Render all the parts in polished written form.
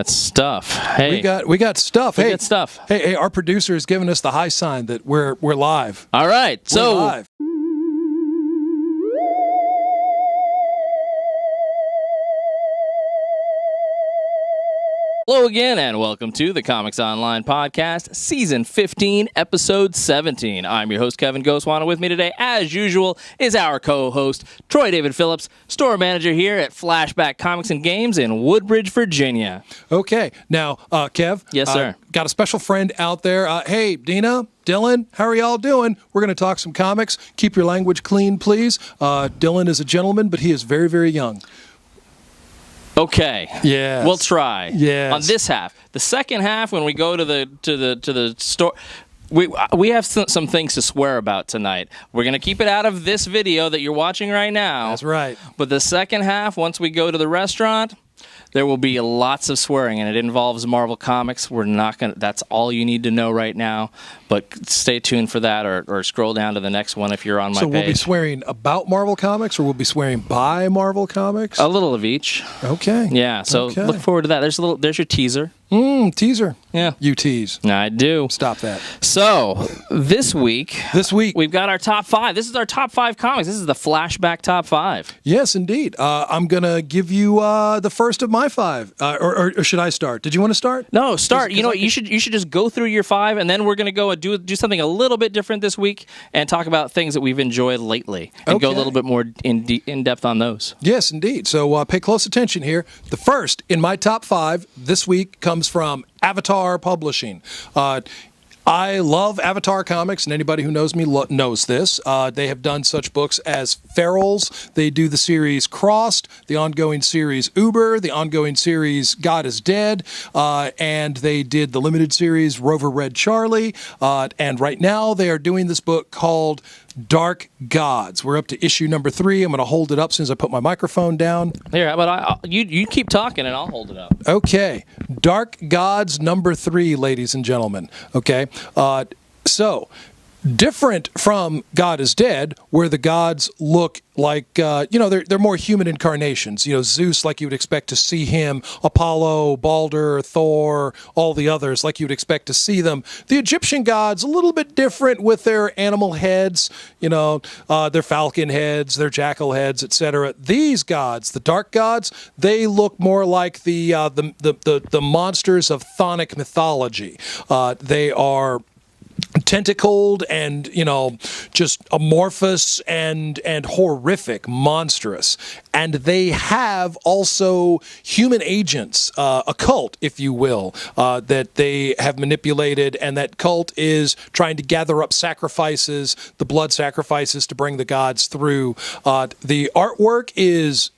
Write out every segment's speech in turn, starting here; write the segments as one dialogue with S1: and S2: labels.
S1: That's stuff. Hey,
S2: we got stuff.
S1: We got stuff.
S2: Hey, our producer is giving us the high sign that we're live.
S1: All right,
S2: We're live.
S1: Hello again, and welcome to the Comics Online podcast, Season 15, Episode 17. I'm your host, Kevin Gaussoin. With me today, as usual, is our co-host, Troy David Phillips, store manager here at Flashback Comics and Games in Woodbridge, Virginia.
S2: Okay, now, Kev.
S1: Yes, sir.
S2: Got a special friend out there. Hey, Dina, Dylan, how are y'all doing? We're going to talk some comics. Keep your language clean, please. Dylan is a gentleman, but he is very, very young.
S1: Okay.
S2: Yes.
S1: We'll try.
S2: Yes.
S1: On this half. The second half, when we go to the store, we have some things to swear about tonight. We're going to keep it out of this video that you're watching right now.
S2: That's right.
S1: But the second half, once we go to the restaurant, there will be lots of swearing, and it involves Marvel Comics. We're not going to, that's all you need to know right now. But stay tuned for that, or scroll down to the next one if you're on my page.
S2: So we'll be swearing about Marvel Comics, or we'll be swearing by Marvel Comics?
S1: A little of each.
S2: Okay.
S1: Yeah, so look forward to that. There's your teaser.
S2: Teaser.
S1: Yeah.
S2: You tease.
S1: I do.
S2: Stop that.
S1: So, this week, we've got our top 5. This is our top 5 comics. This is the Flashback top 5.
S2: Yes, indeed. I'm going to give you the first of my 5. Or should I start? Did you want to start?
S1: No, start. You know, you should just go through your 5, and then we're going to go and do something a little bit different this week and talk about things that we've enjoyed lately and go a little bit more in depth on those.
S2: Yes, indeed. So pay close attention here. The first in my top 5 this week comes from Avatar Publishing. I love Avatar Comics, and anybody who knows me knows this. They have done such books as Ferals. They do the series Crossed, the ongoing series Uber, the ongoing series God is Dead, and they did the limited series Rover Red Charlie. And right now they are doing this book called Dark Gods. We're up to issue number 3. I'm going to hold it up as soon as I put my microphone down.
S1: Here, but you keep talking and I'll hold it up.
S2: Okay. Dark Gods number 3, ladies and gentlemen. Okay. So, different from God is Dead, where the gods look like, they're more human incarnations. You know, Zeus, like you would expect to see him, Apollo, Balder, Thor, all the others, like you would expect to see them. The Egyptian gods, a little bit different with their animal heads, their falcon heads, their jackal heads, etc. These gods, the dark gods, they look more like the monsters of chthonic mythology. They are tentacled and, just amorphous and horrific, monstrous. And they have also human agents, a cult, if you will, that they have manipulated, and that cult is trying to gather up sacrifices, the blood sacrifices, to bring the gods through. The artwork is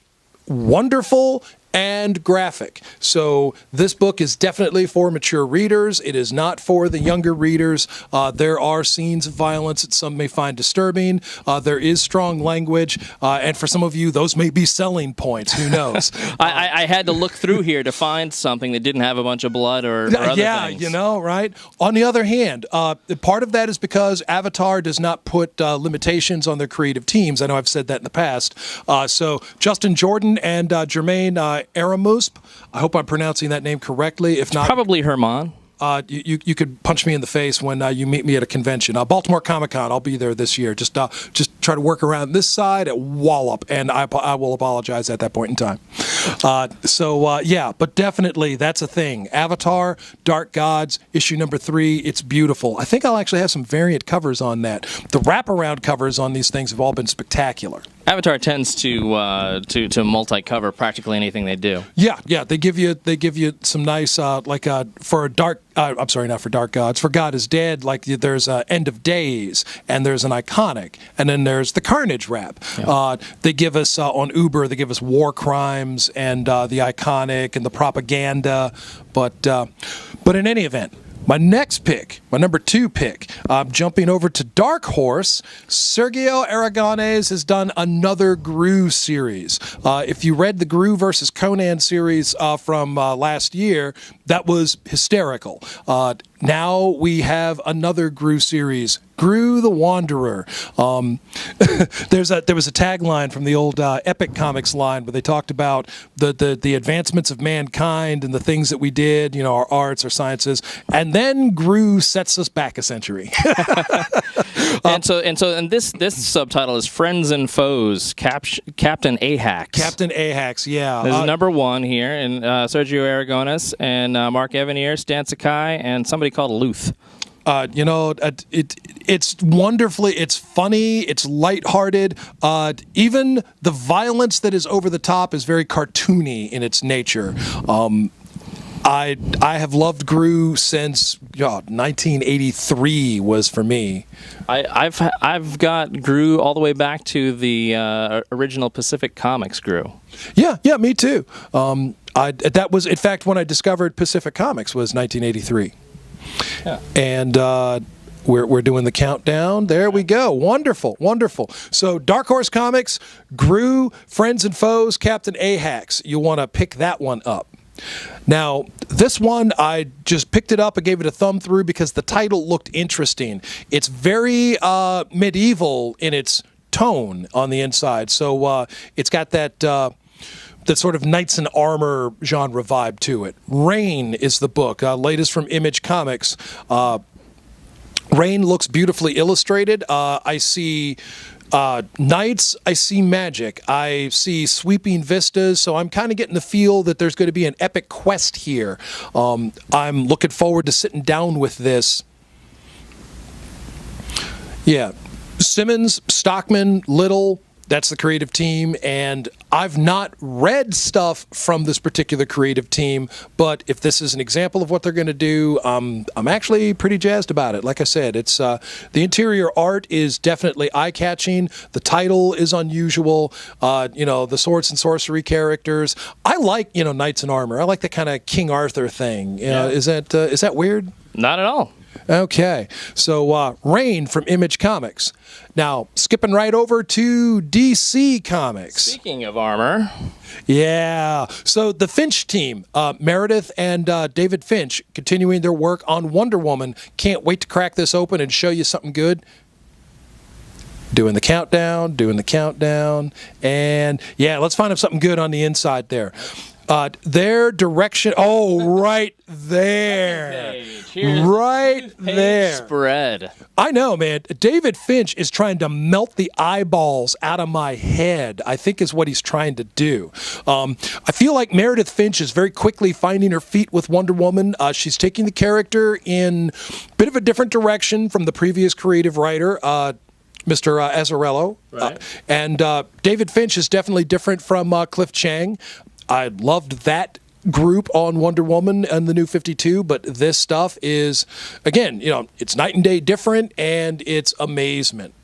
S2: wonderful and graphic. So this book is definitely for mature readers. It is not for the younger readers. There are scenes of violence that some may find disturbing. There is strong language. And for some of you, those may be selling points. Who knows?
S1: I had to look through here to find something that didn't have a bunch of blood or other things.
S2: Right? On the other hand, part of that is because Avatar does not put limitations on their creative teams. I know I've said that in the past. So Justin Jordan and Jermaine Aramusp. I hope I'm pronouncing that name correctly. If not,
S1: probably Herman.
S2: You could punch me in the face when you meet me at a convention. Baltimore Comic-Con, I'll be there this year. Just try to work around this side at Wallop, and I will apologize at that point in time. But definitely that's a thing. Avatar, Dark Gods, issue number 3. It's beautiful. I think I'll actually have some variant covers on that. The wraparound covers on these things have all been spectacular.
S1: Avatar tends to multi-cover practically anything they do.
S2: Yeah. They give you some nice for a dark. I'm sorry, not for Dark Gods. For God is Dead, like there's End of Days, and there's an Iconic, and then there's the Carnage wrap. Yeah. They give us on Uber. They give us War Crimes and the Iconic and the Propaganda. But in any event. My next pick, my number 2 pick, jumping over to Dark Horse, Sergio Aragonés has done another Groo series. If you read the Groo versus Conan series from last year, that was hysterical. Now we have another Groo series, Groo the Wanderer. There was a tagline from the old Epic Comics line where they talked about the advancements of mankind and the things that we did, our arts, our sciences, and then Groo sets us back a century.
S1: And this subtitle is Friends and Foes, Captain Ajax.
S2: Captain Ajax, yeah.
S1: This is number 1 here, and Sergio Aragones and Marc Evanier, Stan Sakai, and somebody called Lutz.
S2: It's wonderfully, it's funny, it's lighthearted. Even the violence that is over the top is very cartoony in its nature. I have loved Groo since 1983 was for me.
S1: I've got Groo all the way back to the original Pacific Comics Groo.
S2: Yeah, me too. That was, in fact, when I discovered Pacific Comics was 1983. Yeah. And we're doing the countdown. There we go. Wonderful. So Dark Horse Comics, Groo, Friends and Foes, Captain Ajax. You want to pick that one up. Now, this one, I just picked it up and gave it a thumb through because the title looked interesting. It's very medieval in its tone on the inside. So it's got that sort of knights in armor genre vibe to it. Reyn is the book, latest from Image Comics. Reyn looks beautifully illustrated. I see knights, I see magic, I see sweeping vistas, so I'm kind of getting the feel that there's going to be an epic quest here. I'm looking forward to sitting down with this. Yeah, Simmons, Stockman, Little, that's the creative team, and I've not read stuff from this particular creative team, but if this is an example of what they're going to do, I'm actually pretty jazzed about it. Like I said, it's the interior art is definitely eye-catching. The title is unusual. The swords and sorcery characters. I like knights in armor. I like the kind of King Arthur thing.
S1: Yeah.
S2: Is that weird?
S1: Not at all.
S2: Okay, so Reyn from Image Comics. Now, skipping right over to DC Comics.
S1: Speaking of armor.
S2: Yeah, so the Finch team, Meredith and David Finch, continuing their work on Wonder Woman. Can't wait to crack this open and show you something good. Doing the countdown, and yeah, let's find out something good on the inside there. Their direction, right there. Right there.
S1: Spread.
S2: I know, man. David Finch is trying to melt the eyeballs out of my head, I think is what he's trying to do. I feel like Meredith Finch is very quickly finding her feet with Wonder Woman. She's taking the character in a bit of a different direction from the previous creative writer, Mr. Azzarello.
S1: Right.
S2: And David Finch is definitely different from Cliff Chiang. I loved that group on Wonder Woman and the New 52, but this stuff is, again, it's night and day different, and it's amazement.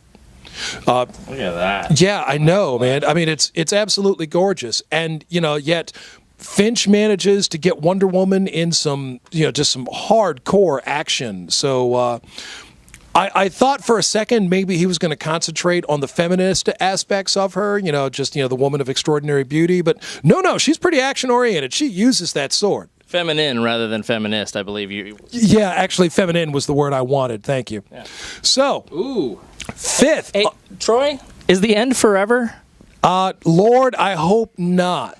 S1: Look at that.
S2: Yeah, I know, man. I mean, it's absolutely gorgeous, and yet Finch manages to get Wonder Woman in some, just some hardcore action. So. I thought for a second maybe he was going to concentrate on the feminist aspects of her, the woman of extraordinary beauty. But no, she's pretty action-oriented. She uses that sword.
S1: Feminine rather than feminist, I believe you.
S2: Yeah, actually, feminine was the word I wanted. Thank you. Yeah. So, fifth.
S1: Hey, Troy, is the end forever?
S2: Lord, I hope not.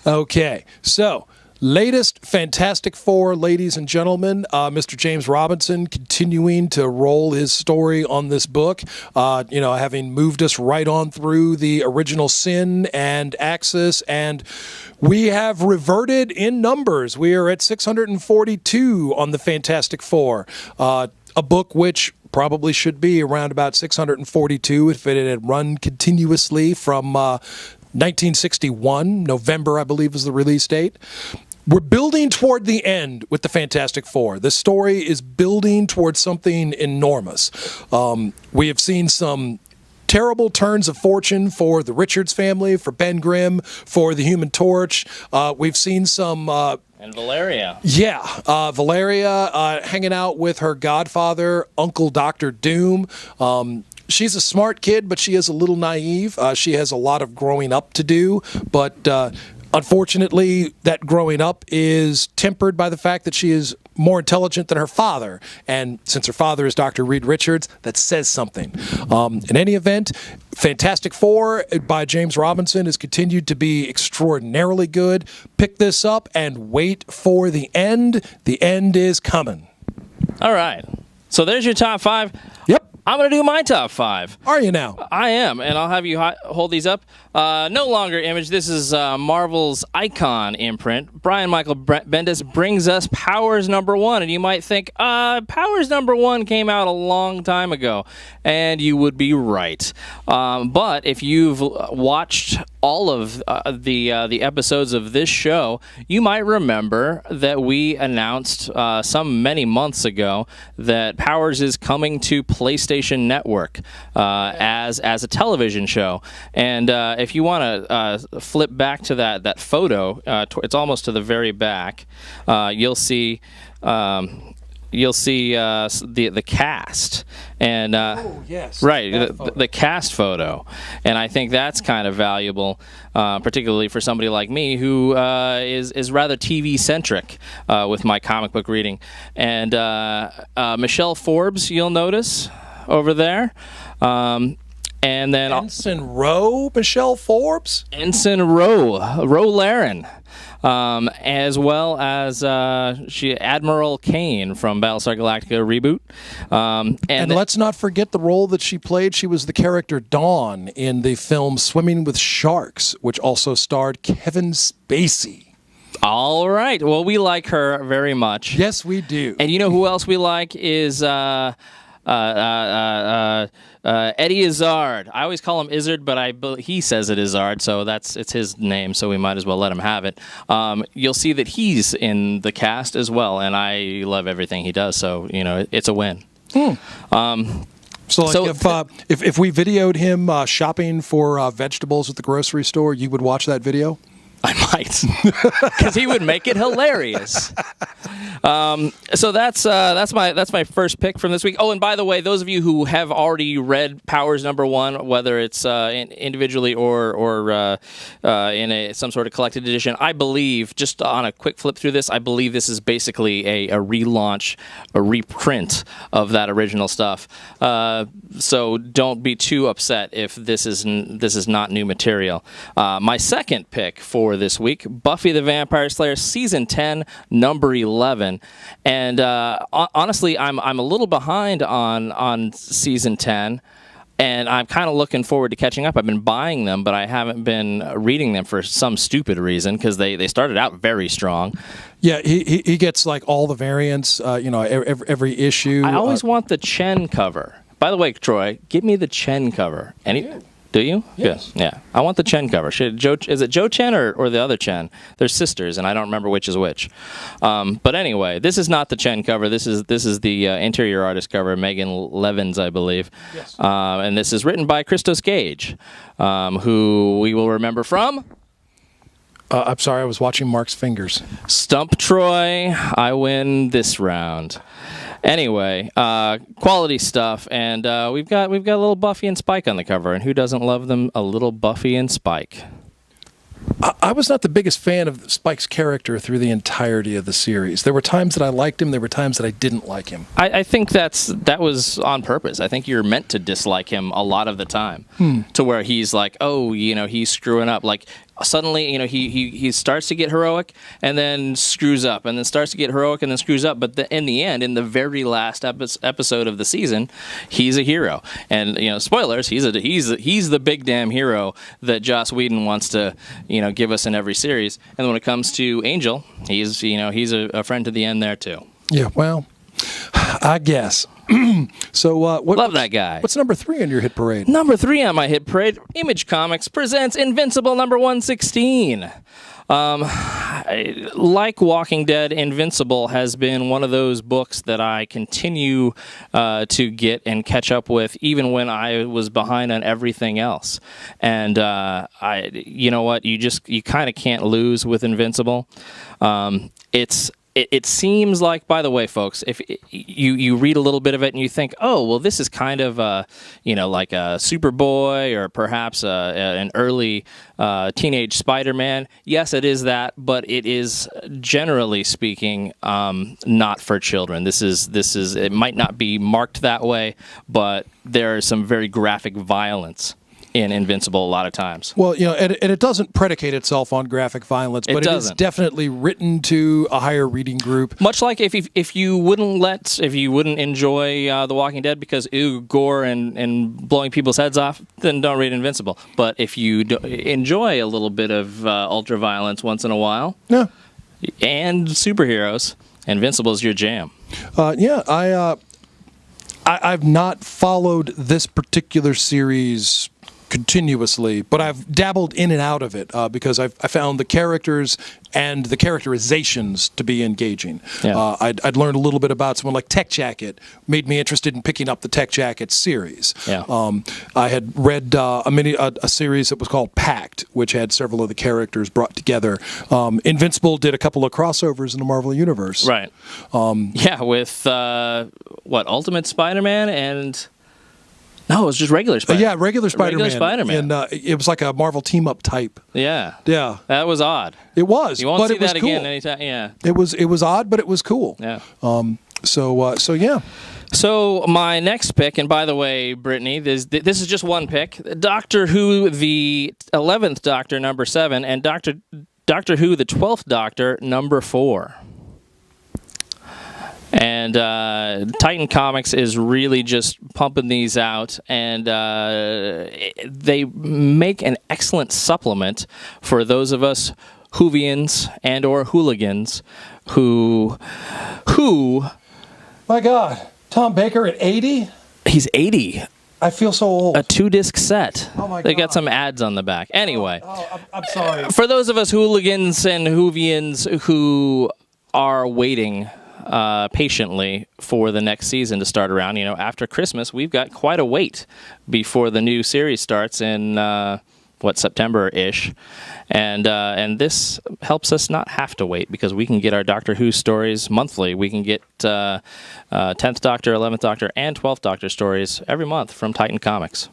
S2: Okay, so... latest Fantastic Four, ladies and gentlemen. Mr. James Robinson continuing to roll his story on this book, having moved us right on through the original Sin and Axis, and we have reverted in numbers. We are at 642 on the Fantastic Four, a book which probably should be around about 642 if it had run continuously from 1961, November, I believe, was the release date. We're building toward the end with the Fantastic Four. This story is building towards something enormous. We have seen some terrible turns of fortune for the Richards family, for Ben Grimm, for the Human Torch. We've seen some...
S1: and Valeria.
S2: Yeah, Valeria hanging out with her godfather, Uncle Dr. Doom. She's a smart kid, but she is a little naive. She has a lot of growing up to do, but Unfortunately, that growing up is tempered by the fact that she is more intelligent than her father. And since her father is Dr. Reed Richards, that says something. In any event, Fantastic Four by James Robinson has continued to be extraordinarily good. Pick this up and wait for the end. The end is coming.
S1: All right. So there's your top 5.
S2: Yep.
S1: I'm going to do my top 5.
S2: Are you now?
S1: I am, and I'll have you hold these up. No longer Image. This is Marvel's Icon imprint. Brian Michael Bendis brings us Powers #1, and you might think, Powers #1 came out a long time ago, and you would be right. But if you've watched all of the episodes of this show, you might remember that we announced many months ago that Powers is coming to PlayStation Network as a television show. And if you want to flip back to that photo, it's almost to the very back. You'll see the cast and
S2: yes,
S1: right the cast photo, and I think that's kind of valuable, particularly for somebody like me who is rather TV centric with my comic book reading. And Michelle Forbes, you'll notice over there. And then
S2: Ensign Rowe, Michelle Forbes,
S1: Ensign Rowe Laren, as well as Admiral Kane from Battlestar Galactica reboot. And
S2: let's not forget the role that she played. She was the character Dawn in the film Swimming with Sharks, which also starred Kevin Spacey.
S1: All right. Well, we like her very much.
S2: Yes, we do.
S1: And you know who else we like is Eddie Izzard. I always call him Izzard, but he says it Izzard, so it's his name, so we might as well let him have it. You'll see that he's in the cast as well, and I love everything he does, so it's a win.
S2: So if we videoed him shopping for vegetables at the grocery store, you would watch that video?
S1: I might, because he would make it hilarious. So that's my first pick from this week. Oh, and by the way, those of you who have already read Powers #1, whether it's individually or in some sort of collected edition, I believe, just on a quick flip through this, I believe this is basically a relaunch, a reprint of that original stuff. So don't be too upset if this is not new material. My second pick for this week, Buffy the Vampire Slayer Season 10, number 11. And honestly, I'm a little behind on Season 10, and I'm kind of looking forward to catching up. I've been buying them, but I haven't been reading them for some stupid reason, because they started out very strong.
S2: Yeah, he gets like all the variants, every issue.
S1: I always want the Chen cover. By the way, Troy, give me the Chen cover. Do you?
S2: Yes.
S1: Yeah. I want the Chen cover. Is it Joe Chen or the other Chen? They're sisters, and I don't remember which is which. But anyway, this is not the Chen cover. This is the interior artist cover, Megan Levins, I believe.
S2: Yes.
S1: And this is written by Christos Gage, who we will remember from...
S2: I'm sorry, I was watching Marc's fingers.
S1: Stump Troy. I win this round. Anyway, quality stuff, and we've got a little Buffy and Spike on the cover, and who doesn't love them? A little Buffy and Spike.
S2: I was not the biggest fan of Spike's character through the entirety of the series. There were times that I liked him. There were times that I didn't like him.
S1: I think that was on purpose. I think you're meant to dislike him a lot of the time, to where he's like, oh, he's screwing up. Like, suddenly, he starts to get heroic and then screws up, and then starts to get heroic and then screws up. But in the end, in the very last episode of the season, he's a hero. And spoilers, he's the big damn hero that Joss Whedon wants to give us in every series. And when it comes to Angel, he's a friend to the end there too.
S2: Yeah, well, I guess. So
S1: love that guy.
S2: What's number 3 on your hit parade?
S1: Number 3 on my hit parade, Image Comics presents Invincible number 116. Like Walking Dead, Invincible has been one of those books that I continue to get and catch up with, even when I was behind on everything else. And you know what? You kind of can't lose with Invincible. It's it seems like, by the way, folks, if you read a little bit of it and you think, oh, well, this is kind of like a Superboy or perhaps an early teenage Spider-Man. Yes, it is that, but it is generally speaking not for children. This is it might not be marked that way, but there is some very graphic violence in Invincible a lot of times.
S2: Well, and it doesn't predicate itself on graphic violence, but it is definitely written to a higher reading group.
S1: Much like if you wouldn't enjoy The Walking Dead because gore and blowing people's heads off, then don't read Invincible. But if you enjoy a little bit of ultra violence once in a while,
S2: yeah,
S1: and superheroes, Invincible is your jam.
S2: I've not followed this particular series continuously, but I've dabbled in and out of it because I found the characters and the characterizations to be engaging.
S1: Yeah.
S2: I'd learned a little bit about someone like Tech Jacket, made me interested in picking up the Tech Jacket series.
S1: Yeah.
S2: I had read a series that was called Pact, which had several of the characters brought together. Invincible did a couple of crossovers in the Marvel Universe.
S1: Right. With Ultimate Spider-Man and... No, it was just regular Spider-Man.
S2: Regular Spider-Man.
S1: Regular Spider-Man.
S2: And it was like a Marvel team-up type.
S1: Yeah.
S2: Yeah.
S1: That was odd.
S2: It was.
S1: You won't
S2: but
S1: see
S2: it was
S1: that
S2: cool.
S1: again anytime. Yeah.
S2: It was odd, but it was cool.
S1: Yeah.
S2: So yeah.
S1: So my next pick, and by the way, Brittany, this is just one pick. Doctor Who, the 11th Doctor, number 7, and Doctor Who, the 12th Doctor, number 4. And Titan Comics is really just pumping these out, and they make an excellent supplement for those of us Whovians and or hooligans who...
S2: My God, Tom Baker at 80?
S1: He's 80.
S2: I feel so old.
S1: A 2-disc set.
S2: Oh my God.
S1: They got some ads on the back. Anyway.
S2: I'm sorry.
S1: For those of us hooligans and Whovians who are waiting... patiently for the next season to start around. After Christmas, we've got quite a wait before the new series starts in September-ish, and this helps us not have to wait because we can get our Doctor Who stories monthly. We can get 10th Doctor, 11th Doctor, and 12th Doctor stories every month from Titan Comics.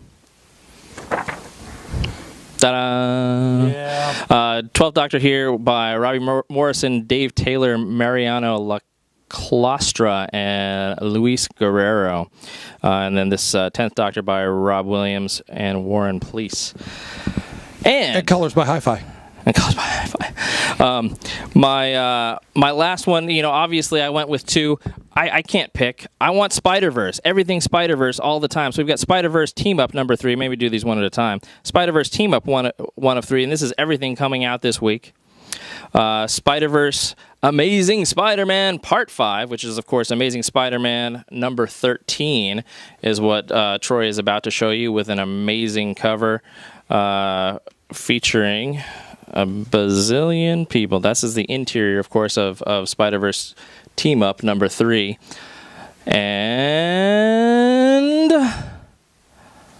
S1: Ta-da!
S2: Yeah.
S1: 12th Doctor here by Robbie Morrison, Dave Taylor, Mariano Laclostra, and Luis Guerrero. And then this 10th Doctor by Rob Williams and Warren Pleece. And
S2: colors by Hi-Fi.
S1: And colors by Hi-Fi. My last one, obviously I went with 2. I can't pick. I want Spider-Verse. Everything Spider-Verse all the time. So we've got Spider-Verse Team Up number 3. Maybe do these one at a time. Spider-Verse Team Up one of 3. And this is everything coming out this week. Spider-Verse Amazing Spider-Man Part 5, which is, of course, Amazing Spider-Man number 13, is what Troy is about to show you with an amazing cover featuring a bazillion people. This is the interior, of course, of Spider-Verse Team Up number 3. And...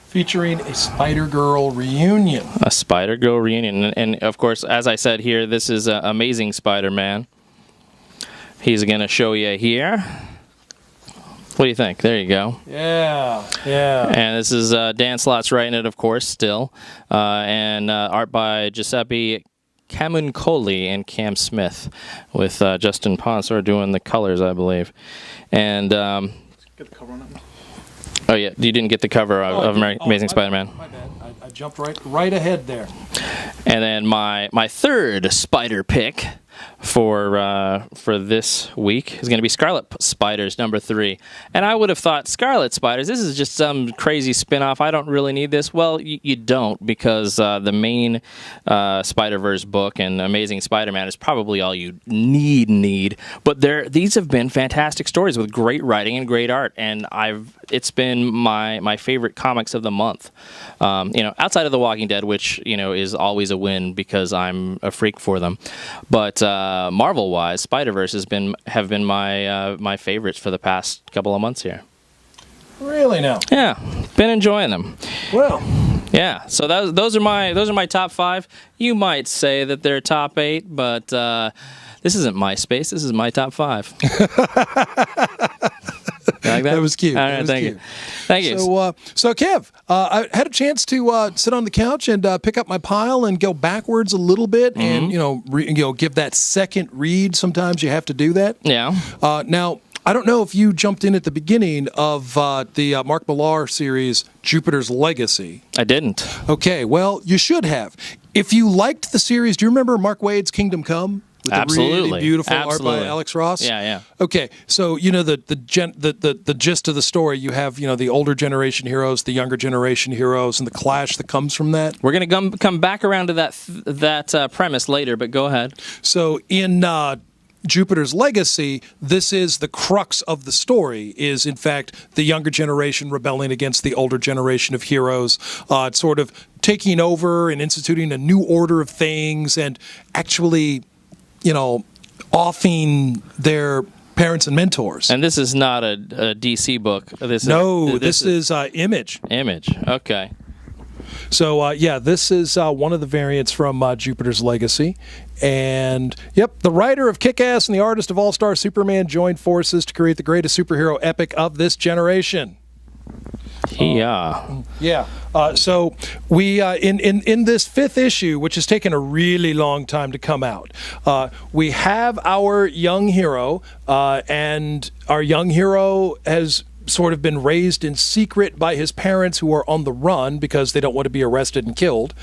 S2: featuring a Spider-Girl reunion.
S1: A Spider-Girl reunion. And, of course, as I said here, this is Amazing Spider-Man. He's going to show you here. What do you think? There you go.
S2: Yeah.
S1: And this is Dan Slott's writing it, of course, still. And art by Giuseppe Camuncoli and Cam Smith, with Justin Ponsor doing the colors, I believe. And... get the cover on that. Oh, yeah. You didn't get the cover of Amazing Spider-Man.
S2: My bad. I jumped right ahead there.
S1: And then my third spider pick for this week is going to be Scarlet Spiders number 3. And I would have thought Scarlet Spiders, this is just some crazy spin-off. I don't really need this. Well, you don't, because the main Spider-Verse book and Amazing Spider-Man is probably all you need. But these have been fantastic stories with great writing and great art, and it's been my favorite comics of the month. Outside of The Walking Dead, which is always a win because I'm a freak for them, but Marvel-wise, Spider-Verse have been my favorites for the past couple of months here.
S2: Really now?
S1: Yeah, been enjoying them.
S2: Well,
S1: yeah. So those are my top 5. You might say that they're top 8, but This isn't MySpace. This is my top 5. You like that?
S2: That was cute.
S1: All right, thank you. Thank you.
S2: So Kev, I had a chance to sit on the couch and pick up my pile and go backwards a little bit, and give that second read. Sometimes you have to do that.
S1: Yeah.
S2: Now, I don't know if you jumped in at the beginning of the Marc Millar series, Jupiter's Legacy.
S1: I didn't.
S2: Okay, well, you should have. If you liked the series, do you remember Mark Waid's Kingdom Come? With
S1: Absolutely.
S2: the really beautiful
S1: Absolutely.
S2: art by Alex Ross?
S1: Yeah.
S2: Okay, so the gist of the story, you have the older generation heroes, the younger generation heroes, and the clash that comes from that.
S1: We're going to come back around to that premise later, but go ahead.
S2: So in Jupiter's Legacy, this is the crux of the story, is in fact the younger generation rebelling against the older generation of heroes, sort of taking over and instituting a new order of things and actually, offing their parents and mentors.
S1: And this is not a DC book. This
S2: is Image.
S1: Image, okay.
S2: So, this is one of the variants from Jupiter's Legacy. And, the writer of Kick-Ass and the artist of All-Star Superman joined forces to create the greatest superhero epic of this generation. So we in this 5th issue, which has taken a really long time to come out, we have our young hero, and our young hero has sort of been raised in secret by his parents, who are on the run because they don't want to be arrested and killed.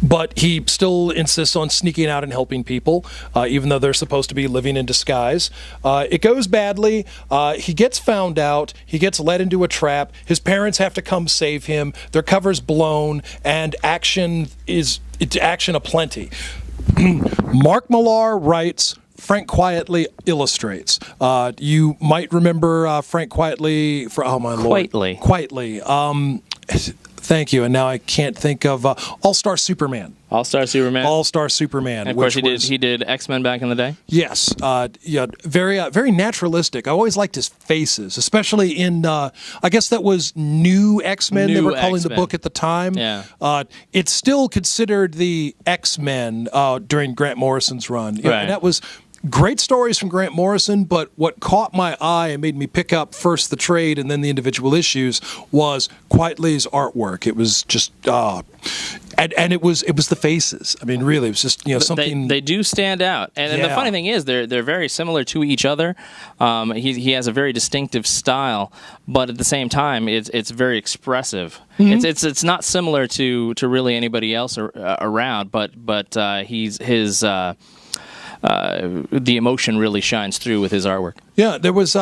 S2: But he still insists on sneaking out and helping people, even though they're supposed to be living in disguise. It goes badly. He gets found out. He gets led into a trap. His parents have to come save him. Their cover's blown, and action aplenty. Marc Millar writes. Frank Quietly illustrates. You might remember Frank Quietly for Quietly. Thank you. And now I can't think of All-Star Superman.
S1: All-Star Superman.
S2: And
S1: of course, he did X-Men back in the day.
S2: Yes. Very naturalistic. I always liked his faces, especially in. I guess that was New X-Men. They were calling the book at the time.
S1: Yeah.
S2: It's still considered the X-Men during Grant Morrison's run.
S1: Right.
S2: And that was. Great stories from Grant Morrison, but what caught my eye and made me pick up first the trade and then the individual issues was Quietly's artwork. It was just, and it was the faces. I mean, really, it was just something.
S1: They do stand out, and the funny thing is they're very similar to each other. He has a very distinctive style, but at the same time, it's very expressive. Mm-hmm. It's not similar to really anybody else around, but his. The emotion really shines through with his artwork.
S2: Yeah, there was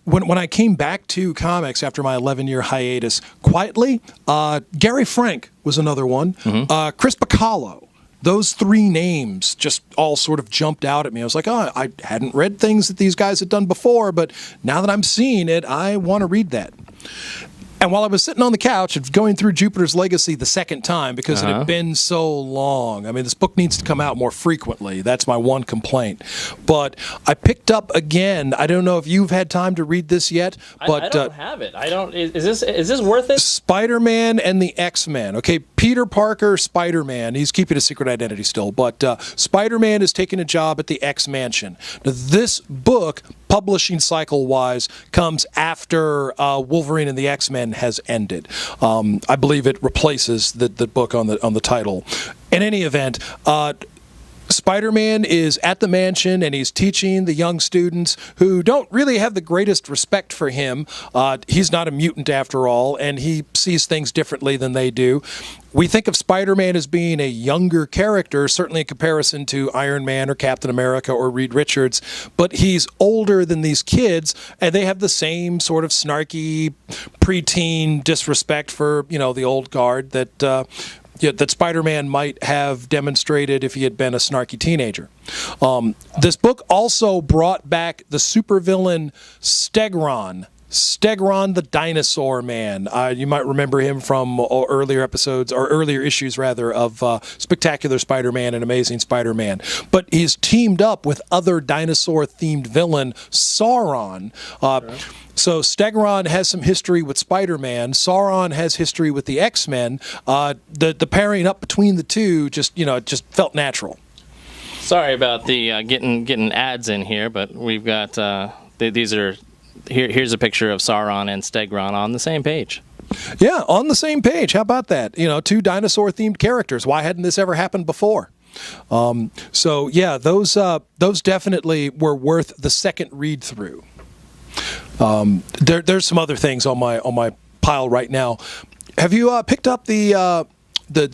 S2: when I came back to comics after my 11-year hiatus, Quietly, Gary Frank was another one. Mm-hmm. Chris Bacallo. Those 3 names just all sort of jumped out at me. I was like, I hadn't read things that these guys had done before, but now that I'm seeing it, I want to read that. And while I was sitting on the couch going through Jupiter's Legacy the second time, because it had been so long, I mean, this book needs to come out more frequently. That's my one complaint. But I picked up again. I don't know if you've had time to read this yet, but
S1: I don't have it. I don't. Is this worth it?
S2: Spider-Man and the X-Men. Okay, Peter Parker, Spider-Man. He's keeping a secret identity still, but Spider-Man is taking a job at the X-Mansion. Now, this book, publishing cycle-wise, comes after Wolverine and the X-Men has ended. I believe it replaces the book on the title. In any event, Spider-Man is at the mansion, and he's teaching the young students who don't really have the greatest respect for him. He's not a mutant after all, and he sees things differently than they do. We think of Spider-Man as being a younger character, certainly in comparison to Iron Man or Captain America or Reed Richards, but he's older than these kids, and they have the same sort of snarky, preteen disrespect for, the old guard that Spider-Man might have demonstrated if he had been a snarky teenager. This book also brought back the supervillain Stegron the Dinosaur Man. You might remember him from earlier issues of Spectacular Spider-Man and Amazing Spider-Man. But he's teamed up with other dinosaur-themed villain Sauron. So Stegron has some history with Spider-Man. Sauron has history with the X-Men. The pairing up between the two just felt natural.
S1: Sorry about the getting ads in here, but we've got these are here's a picture of Sauron and Stegron on the same page.
S2: Yeah, on the same page. How about that? You know, 2 dinosaur-themed characters. Why hadn't this ever happened before? So yeah, those definitely were worth the second read through. There's some other things on my pile right now. Have you picked up the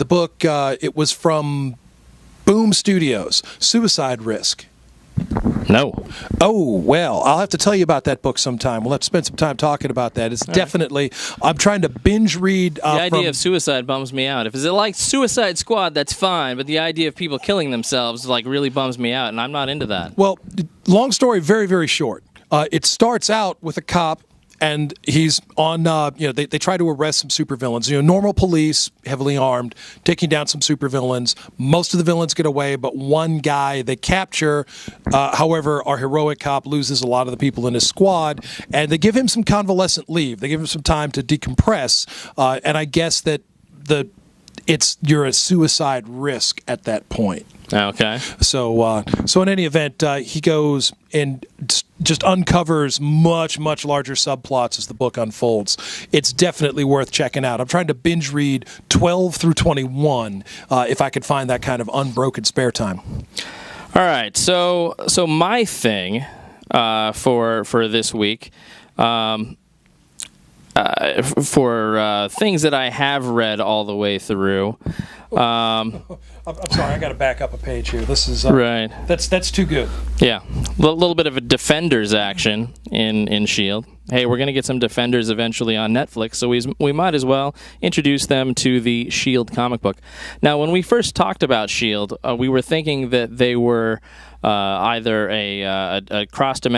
S2: book? It was from Boom Studios, Suicide Risk.
S1: No.
S2: Oh, well, I'll have to tell you about that book sometime. We'll have to spend some time talking about that. It's definitely, I'm trying to binge read.
S1: The idea of suicide bums me out. If it's like Suicide Squad, that's fine, but the idea of people killing themselves like really bums me out, and I'm not into that.
S2: Well, long story, very, very short. It starts out with a cop, and he's on, they try to arrest some supervillains. You know, normal police, heavily armed, taking down some supervillains. Most of the villains get away, but one guy they capture. However, our heroic cop loses a lot of the people in his squad, and they give him some convalescent leave. They give him some time to decompress, and I guess that you're a suicide risk at that point.
S1: Okay.
S2: So in any event, he goes and just uncovers much, much larger subplots as the book unfolds. It's definitely worth checking out. I'm trying to binge read 12 through 21 if I could find that kind of unbroken spare time.
S1: All right. So my thing for this week, for things that I have read all the way through.
S2: I'm sorry, I got to back up a page here. This is
S1: right.
S2: That's too good.
S1: Yeah, a little bit of a Defenders action in S.H.I.E.L.D. Hey, we're going to get some Defenders eventually on Netflix, so we might as well introduce them to the S.H.I.E.L.D. comic book. Now, when we first talked about S.H.I.E.L.D., we were thinking that they were either a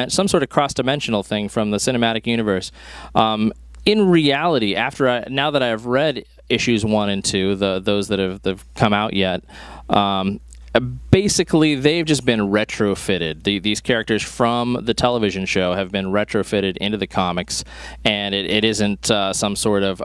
S1: some sort of cross-dimensional thing from the cinematic universe. In reality, now that I've read issues 1 and 2, those that have come out yet, basically they've just been retrofitted. These characters from the television show have been retrofitted into the comics, and it isn't some sort of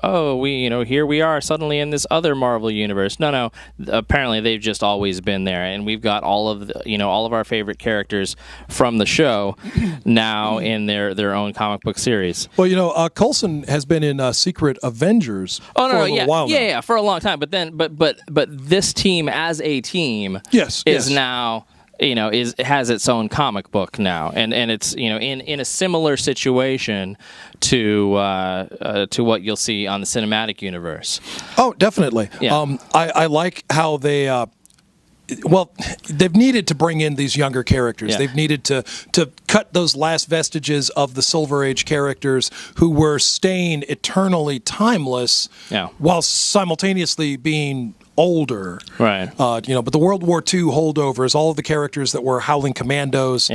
S1: here we are suddenly in this other Marvel universe. No. Apparently they've just always been there, and we've got all of our favorite characters from the show now in their own comic book series.
S2: Well, Coulson has been in Secret Avengers for a little while now.
S1: Yeah, for a long time. But this team as a team.
S2: Is
S1: now, has its own comic book now, and it's in a similar situation to what you'll see on the cinematic universe.
S2: Oh, definitely. Yeah. I like how they. They've needed to bring in these younger characters. Yeah. They've needed to cut those last vestiges of the Silver Age characters who were staying eternally timeless, while simultaneously being older.
S1: Right.
S2: But the World War II holdovers, all of the characters that were Howling Commandos,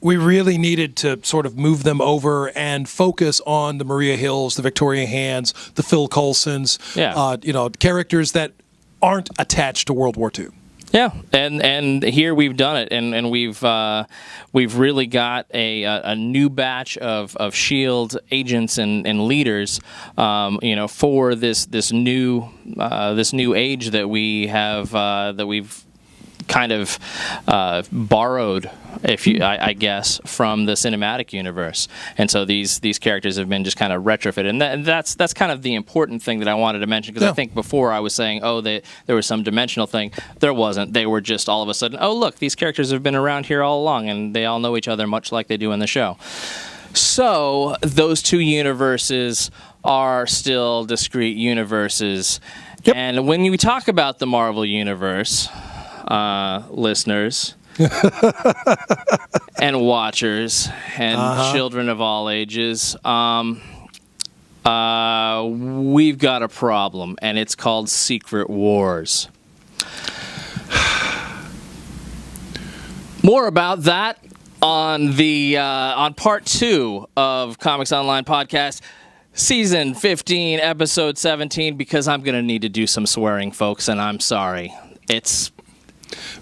S2: we really needed to sort of move them over and focus on the Maria Hills, the Victoria Hands, the Phil Coulsons, characters that aren't attached to World War II.
S1: Yeah, and here we've done it, and we've really got a new batch of S.H.I.E.L.D. agents and leaders, for this new age that we have that we've kind of borrowed, I guess, from the cinematic universe. And so these characters have been just kind of retrofitted. And that's kind of the important thing that I wanted to mention, because I think before I was saying, there was some dimensional thing. There wasn't. They were just all of a sudden, look, these characters have been around here all along, and they all know each other much like they do in the show. So those two universes are still discrete universes. Yep. And when you talk about the Marvel Universe, listeners and watchers and children of all ages, we've got a problem, and it's called Secret Wars. More about that on part 2 of Comics Online podcast, season 15, episode 17, because I'm going to need to do some swearing, folks, and I'm sorry. It's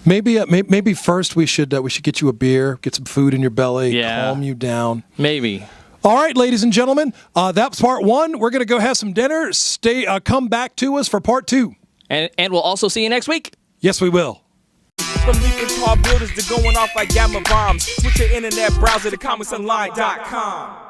S2: maybe first we should get you a beer, get some food in your belly, calm you down.
S1: Maybe.
S2: All right, ladies and gentlemen, that's part 1. We're going to go have some dinner. Come back to us for part 2.
S1: And we'll also see you next week.
S2: Yes, we will.
S3: from leaping tall buildings to going off like gamma bombs. Switch your internet browser to ComicsOnline.com.